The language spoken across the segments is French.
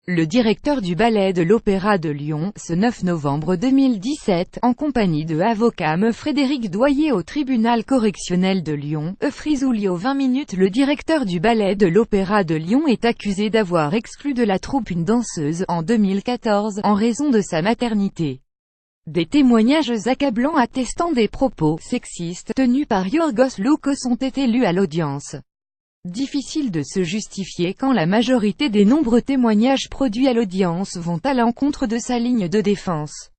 Le directeur du Ballet de l'Opéra de Lyon, ce 9 novembre 2017, en compagnie de avocat me Frédéric Doyer au tribunal correctionnel de Lyon, Frisoulio 20 minutes. Le directeur du Ballet de l'Opéra de Lyon est accusé d'avoir exclu de la troupe une danseuse, en 2014, en raison de sa maternité. Des témoignages accablants attestant des propos sexistes tenus par Yorgos Loukos ont été lus à l'audience. Difficile de se justifier quand la majorité des nombreux témoignages produits à l'audience vont à l'encontre de sa ligne de défense.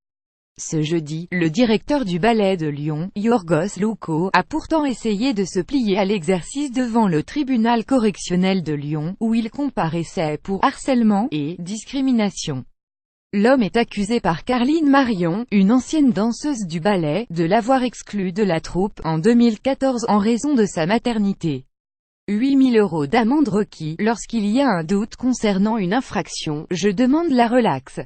Ce jeudi, le directeur du Ballet de Lyon, Yorgos Loukos, a pourtant essayé de se plier à l'exercice devant le tribunal correctionnel de Lyon, où il comparaissait pour harcèlement et discrimination. L'homme est accusé par Carline Marion, une ancienne danseuse du ballet, de l'avoir exclu de la troupe en 2014 en raison de sa maternité. 8 000 € d'amende requis. Lorsqu'il y a un doute concernant une infraction, je demande la relaxe.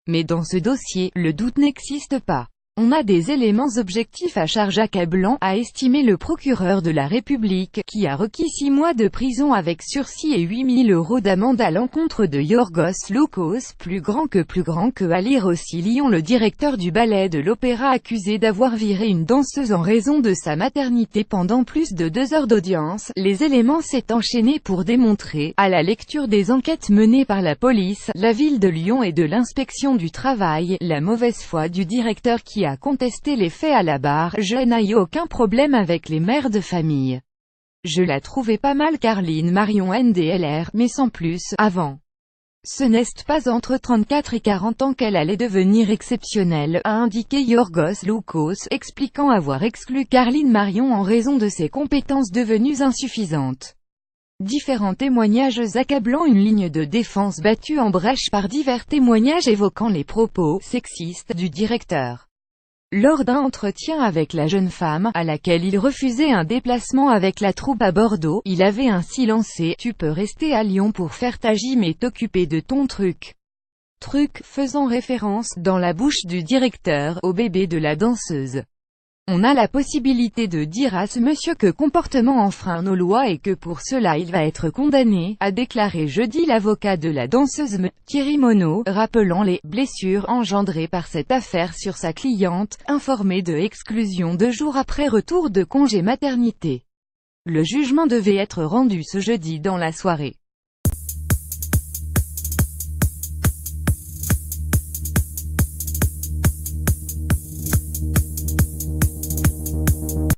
Mais dans ce dossier, le doute n'existe pas. On a des éléments objectifs à charge accablant, a estimé le procureur de la République, qui a requis 6 mois de prison avec sursis et 8 000 € d'amende à l'encontre de Yorgos Loukos, plus grand que à lire aussi Lyon. Le directeur du Ballet de l'Opéra accusé d'avoir viré une danseuse en raison de sa maternité pendant plus de 2 heures d'audience. Les éléments s'est enchaîné pour démontrer, à la lecture des enquêtes menées par la police, la ville de Lyon et de l'inspection du travail, la mauvaise foi du directeur qui a contesté les faits à la barre. Je n'ai eu aucun problème avec les mères de famille. Je la trouvais pas mal Carline Marion NDLR, mais sans plus, avant. Ce n'est pas entre 34 et 40 ans qu'elle allait devenir exceptionnelle, a indiqué Yorgos Loukos, expliquant avoir exclu Carline Marion en raison de ses compétences devenues insuffisantes. Différents témoignages accablants. Une ligne de défense battue en brèche par divers témoignages évoquant les propos sexistes du directeur. Lors d'un entretien avec la jeune femme, à laquelle il refusait un déplacement avec la troupe à Bordeaux, il avait ainsi lancé « Tu peux rester à Lyon pour faire ta gym et t'occuper de ton truc », faisant référence, dans la bouche du directeur, au bébé de la danseuse. On a la possibilité de dire à ce monsieur que comportement enfreint nos lois et que pour cela il va être condamné, a déclaré jeudi l'avocat de la danseuse Thierry Monod, rappelant les blessures engendrées par cette affaire sur sa cliente, informée de exclusion 2 jours après retour de congé maternité. Le jugement devait être rendu ce jeudi dans la soirée.